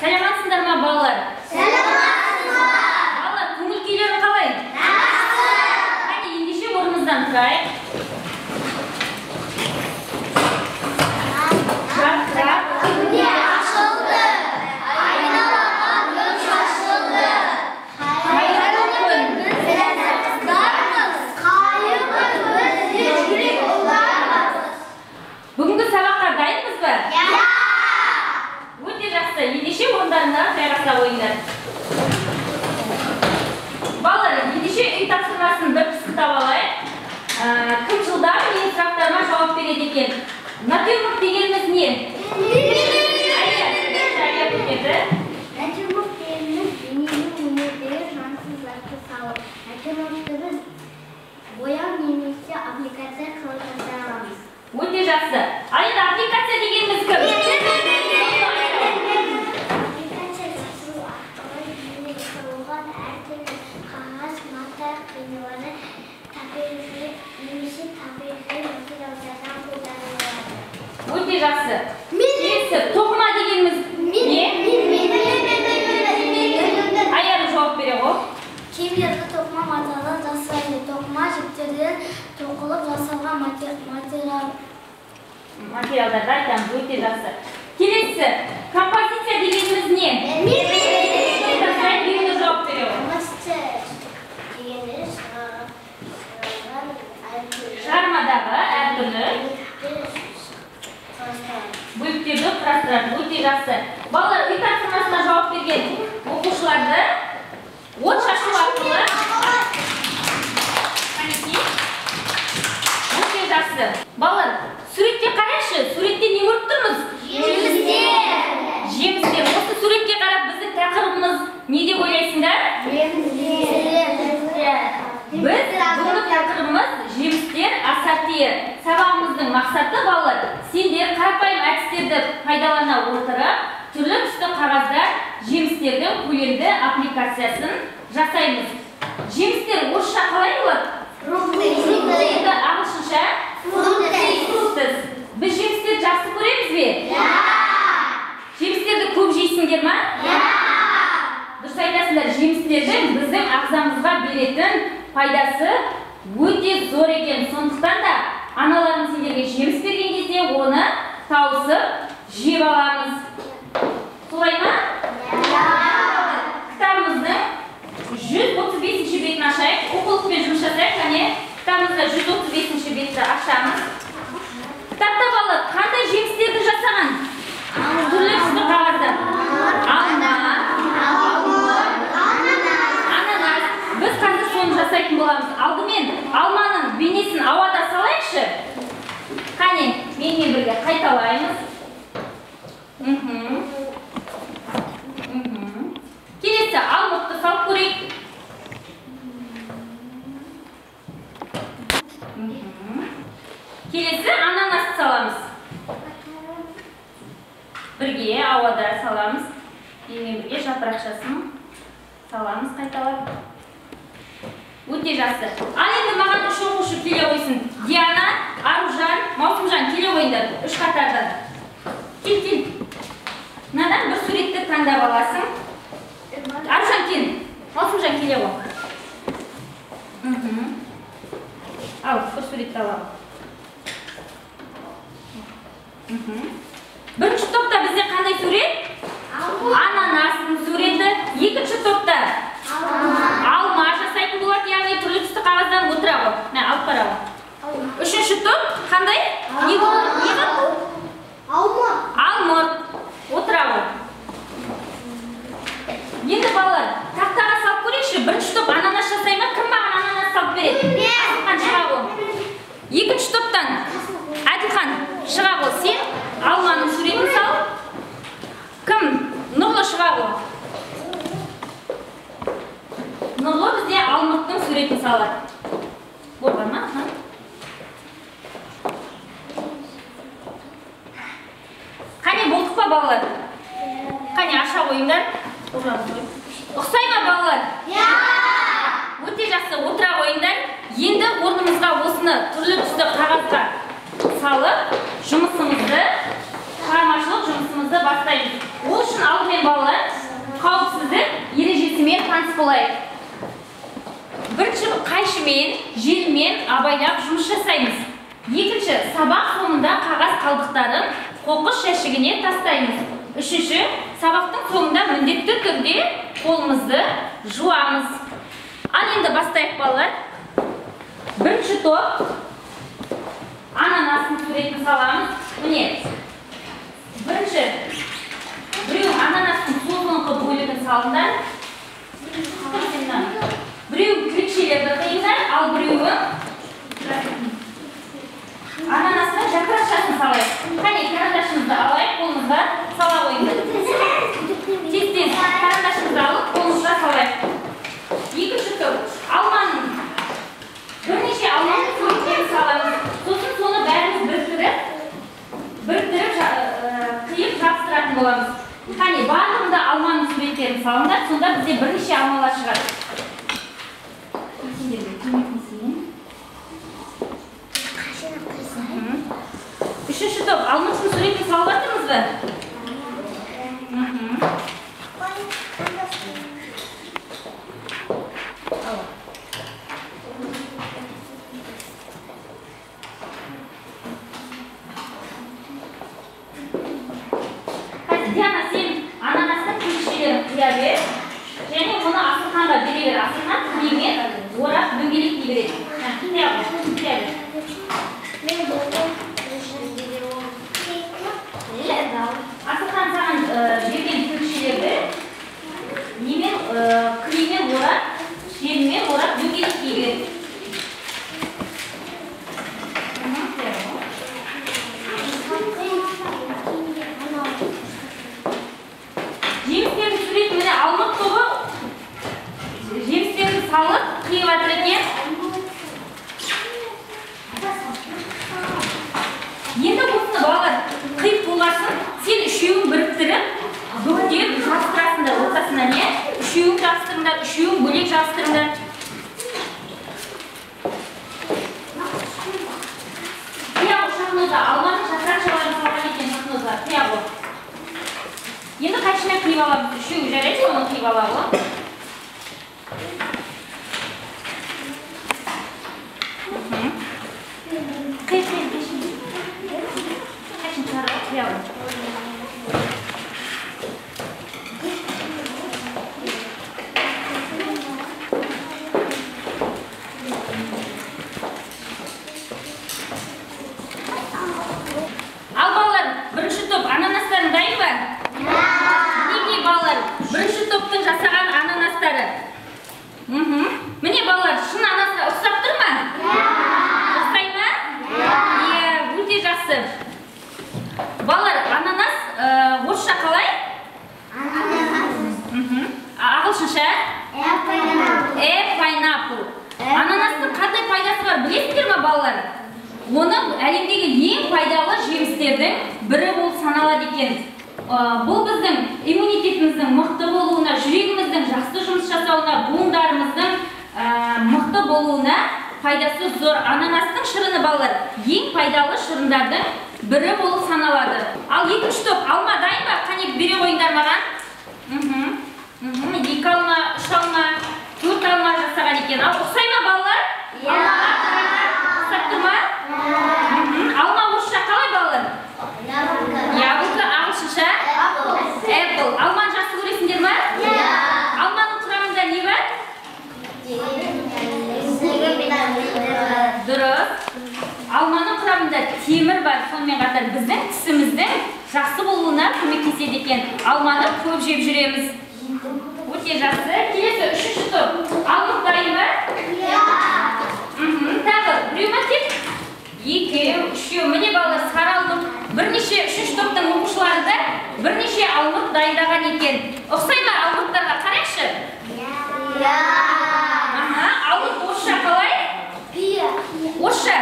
Саламатсыздар ма, балалар? Саламатсыздар. Балалар, көңіл күйлері қалай? Жақсы. Қане, ендеше орнымыздан тұрайық. Жарқырап Күнде ашылды. Айналаға гүл шашылды. Қайырлы күн, біз қыздармыз. Қайырлы күн, біз жүрек ұлдармыз. Бүгінгі сабаққа дайынбыз ба? Өте жақсы, ендеше орындарына жайғаса ойыңдар. Балалар, ендеше үй тапсырмасын бір пысықтап алайық. Кім жылдар менің сұрақтарыма жауап береді екен? Натюрморт дегеніміз не? Жария көтеді. Натюрморт дегеніміз дененің өнердегі жансыз затты салып. Натюрмортты біз бояу немесе аппликация қылып жасай аламыз. Өте жақсы. Ал енді аппликация дегеніміз кім? Аппликация жасау арқылы бейнеге салынған әртүрлі қағаз, мата қиындылары табиғи немесе табиғи материалдардан қолданылады. Өте жақсы. Келесі, тоқыма дегеніміз не? Аяғы жауап бере ғой. Кейбіреулер тоқыма матадан жасайды. Тоқыма жіптерден тоқылып жасалған материалдарды айтамыз. Өте жақсы. Келесі, композиция дегеніміз не? Біреуіне жауап бере ғой. Композиция дегеніміз Шығармадағы әртүрлі бөліктерді құрастырады. Өте жақсы. Балалар, үй тапсырмасына жауап берген оқушыларды от шашу арқылы өте жақсы. Балалар, суретке қарайшы. Суретте не көріп тұрмыз? Жемістер. Жемістер. Осы суретке қарап біздің тақырыбымыз не деп ойлайсыңдар? Жемістер. Біз бүгінгі тақырыбымыз жемістер ассортиі. Сабағымыздың мақсаты, балалар, сендер қарапайым әдістерді пайдалана отырып, түрлі түсті қағаздар жемістердің көлемді аппликациясын жасаймыз. Жемістер орысша қалай болады? Енді ағылшынша? Фруктес. Біз жемістерді жақсы көреміз бе? Жемістерді көп жейсіңдер ма? Дұрыс айтасыңдар, жемістердің біздің ағзамызға беретін пайдасы өте зор екен. Сондықтан да аналарымыз сендерге жеміс берген кезде оны тауысып жеп аламыз. Солай ма? Кітабымыздың 135-ші бетін ашайық. Оқулықпен жұмыс жасайық. Және кітабымызда 135-ші бетті ашамыз. Кітапта балалар қандай жемістерді жасаған? Түрлі түсті қағаздар. Ананас. Біз қазір соны жасайтын боламыз. Алдымен алманың бейнесін ауада салайықшы. Қане, менімен бірге қайталаймыз. Келесі алмұртты салып көрейік. Келесі ананасты саламыз. Бірге ауада саламыз. Менімен бірге жапырақшасын саламыз қайталап. Өте жақсы. Ал енді маған үш оқушы келе қойсын. Диана, Аружан, Маусымжан келе қойыңдар. Үш қатардан. Кел. Мынадан бір суретті таңдап аласың. Аружан кел. Маусымжан келе қой. Ал, бір суретті аламын. Бірінші топта бізде қандай сурет? Ананастың суреті. Екінші топта алма жасайтын болады, яғни түрлі түсті қағаздан отыра ғой. Алып қара ғой. Үшінші топ қандай? Алмұрт. Отыра ғой. Енді балалар, тақтаға салып көрейікші. Бірінші топ ананас жасай ма? Кім маған ананас салып береді? Әділхан шыға ғой. Екінші топтан Әділхан шыға ғой. Сен алманың суретін сал. Кім? Нұрлы шыға ғой. Нұрлы бізде алмұрттың суретін салады. Болған ма? Қане, болдық па балалар? Қане, аша қойыңдар. Ұқсай ма балалар? Өте жақсы, отыра қойыңдар. Енді орнымызға осыны түрлі түсті қағазға салып, шығармашылық жұмысымызды бастаймыз. Ол үшін алдымен балалар таныс болайық. Бірінші қайшымен, желмен абайлап жұмыс жасаймыз. Екінші, сабақ соңында қағаз қалдықтарын қоқыс жәшігіне тастаймыз. Үшінші, сабақтың соңында міндетті түрде қолымызды жуамыз. Ал енді бастайық балалар. Бірінші топ ананастың суретін саламыз. Міне, бірінші біреу ананастың солыңқы бөлігін салыңдар. Біреу күрекшелерді қиыңдар, ал біреуі ананастың жапырақшасын салайық. Қане, карандашымызды алайық, қолымызға сала қойыңдар. Тез-тез карандашымызды алып, қолымызға салайық. Екінші топ алманың бірнеше алманың суреттерін саламыз. Сосын соны бәріміз біріктіріп, қиып жабыстыратын боламыз. Қане, барлығында алманың суреттерін салыңдар, сонда бізде бірнеше алмалар шығады. Үшінші топ, алманың суретін салып жатырмыз ба? Диана, сен ананастың күрекшелерін қия бер, және оны Асылханға бере бер. Асылхан кілеммен орап дөңгелектей береді. Қия бер. Асылхан саған берген күрекшелерді кілеммен орап, желмен орап дөңгелектей береді. Жемістердің суреті міне алмық тобы жемістерді салып қиып жатыр екен. Енді осыны балалар қиып болғасын, сен үшеуін біріктіріп, бүктеп жабыстырасыңдар ортасына, не? Үшеуін жабыстырыңдар, үшеуін бөлек жабыстырыңдар. Қияғы Шахноза, алманың жапырақшаларын салған екен Шахноза, қияғы. Енді қайшымен қиып аламыз, үшеуі жарайды, оны қиып аламыз. Қайшымен шығарып қия аламыз. Ал балалар, бірінші топ ананастарын дайын ба? Неге балалар, бірінші топтың жасаған ананастары? Міне балалар, шын ананастар ұқсап тұр ма? Ұқсай ма? Өте жақсы. Балалар, ананас орысша қалай? Ағылшынша? Pineapple. Ананастың қандай пайдасы бар, білесіздер ма балалар? Оның әлемдегі ең пайдалы жемістердің бірі болып саналады екен. Бұл біздің иммунитетіміздің мықты болуына, жүрегіміздің жақсы жұмыс жасауына, буындарымыздың мықты болуына пайдасы зор. Ананастың шырыны балалар ең пайдалы шырындардың бірі болып саналады. Ал екінші топ алма дайын ба? Қане бере қойыңдар маған. 2 алма, 3 алма, 4 алма жасаған екен. Ал ұқсай ма балалар? Ұқсап тұр ма? Алма орысша қалай балалар? Яблоко, ағылшынша? Apple. Алманы жақсы көресіңдер ма? Алманың құрамында не бар? Дұрыс. Алманың құрамында темір бар, сонымен қатар біздің тісіміздің жақсы болуына көмектеседі екен. Алманы көп жеп жүреміз. Өте жақсы. Келесі үшінші топ. Алмық дайын ба? Тағы біреу ма тек? 2, 3, міне балалар сары алмық. Бірнеше үшінші топтың оқушылары да бірнеше алмық дайындаған екен. Ұқсай ма алмықтарға? Қарайықшы. Алмық орысша қалай? Орысша?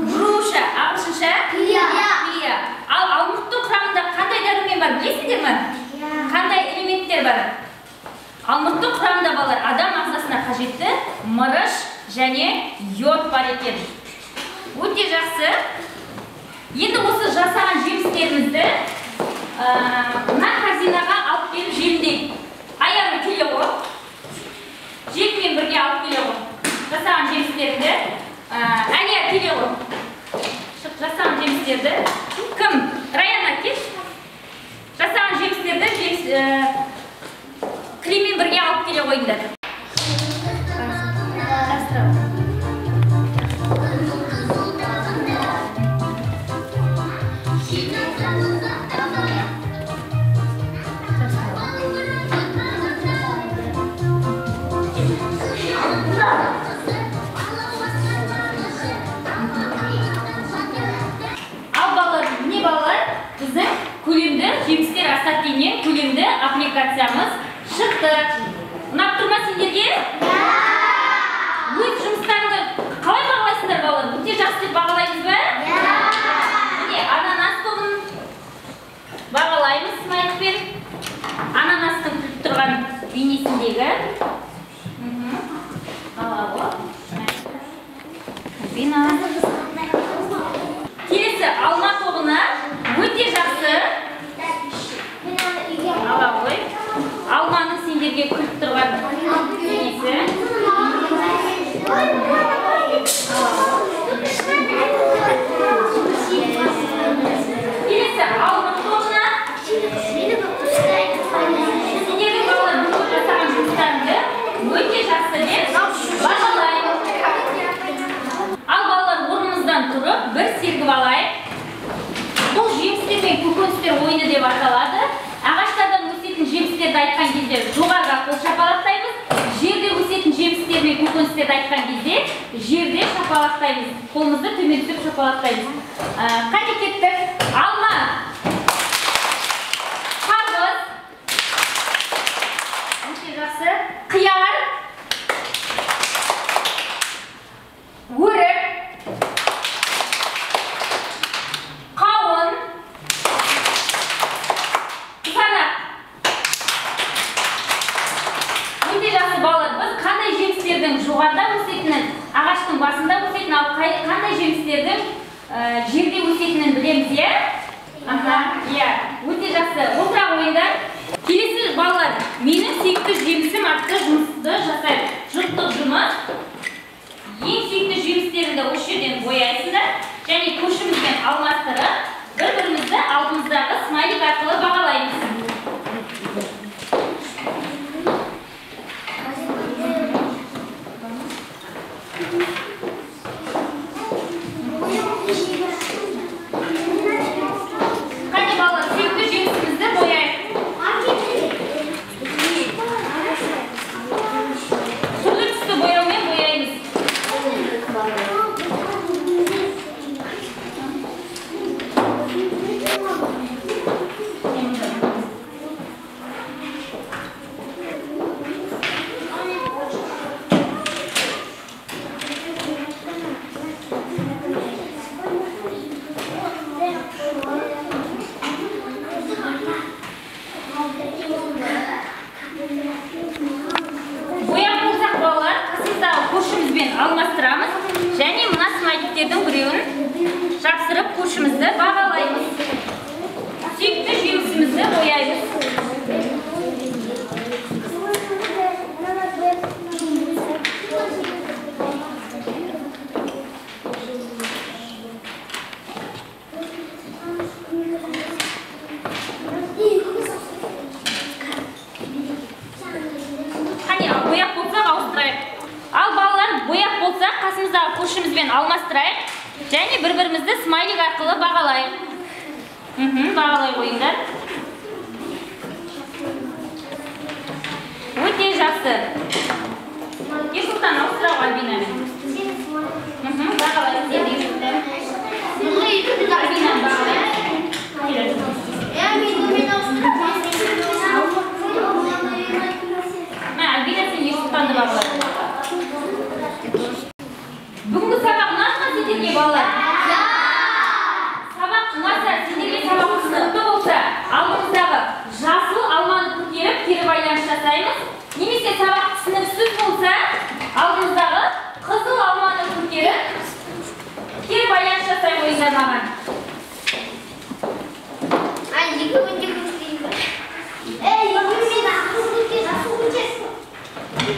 Груша. Ағылшынша? Пия. Ал алмықтың құрамында қандай дәрумен бар, білесіңдер ме? Қандай элементтер бар? Алмықтың құрамында балалар адам ағзасына қажетті мырыш және йод бар екен. Өте жақсы. Енді осы жасаған жемістерімізді мына корзинаға алып беріп желдейік. Аяғы келе ғой. креммен бірге алып келе қойыңдар. Біздің көлемді жемістер ассортимент көлемді аппликациямыз шықты. Ұнап тұр ма сендерге? Өз жұмыстарыңды қалай бағалайсыңдар балалар? Өте жақсы деп бағалаймыз ба? Міне ананас тобын бағалаймыз смайликпен. Ананастың күліп тұрған бейнесіндегі. Келесі алма тобына өте жақсы. Ала ғой. Алманың сендерге күліп тұрған бейнесі. Келесі алма тобына сендердің балалар бұл жасаған жұмыстарыңды өте жақсы деп бағалаймын. Ал балалар орнымыздан тұрып бір сергіп алайық. Бұл жемістер мен көкөністер ойыны деп аталады. Ағаштардан өсетін жемістерді айтқан кезде жоғарыға қол шапалақтаймыз. Жерде өсетін жемістер мен көкөністерді айтқан кезде жерде шапалақтаймыз. Қолымызды төмен түсіп шапалақтаймыз. Қане кеттік. Алма, қарбыз, өте жақсы, қияр, өрік, қауын, қызанақ. Өте жақсы балалар, біз қандай жемістердің жоғарыда өсетінін, ағаштың басында өсетінін, ал қандай жемістердің жерде өсетінін білеміз, е? Өте жақсы. Отыра қойыңдар. Келесі балалар, менің сүйікті жемісім атты жұмысты жасайды. Жұптық жұмыс. Ең сүйікті жемістеріңді осы жерден бояйсыңдар және көшімізбен алмастырып, бір-бірімізді алдымыздағы смайлик арқылы бағалаймыз. Қане балалар, сүйікті жемісімізді бояйық. Түрлі түсті бояумен бояймыз. Бояп болсақ балалар, қасымыздағы көршімізбен алмастырамыз және мына смайликтердің біреуін жапсырып көршімізді бағалаймыз. Сүйікті жемісімізді бояймыз. Бояп болсақ ауыстырайық. Ал балалар, бояп болсақ қасымыздағы көршімізбен алмастырайық және бір-бірімізді смайлик арқылы бағалайық. Бағалай қойыңдар. Өте жақсы. Ерсұлтан, ауыстырау Альбина. Бағалайық. Альбина бағалайық. Альбина сен Ерсұлтанды бағалайық. Бүгінгі сабақ ұнады сендерге балалар? Сабақ ұнаса, сендерге сабақ түсінікті болса, алдымыздағы жасыл алманы көтеріп, кері байланыс жасаймыз. Немесе сабақ түсініксіз болса, алдымыздағы қызыл алманы көтеріп, кері байланыс жасай қойыңдар маған.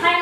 Қане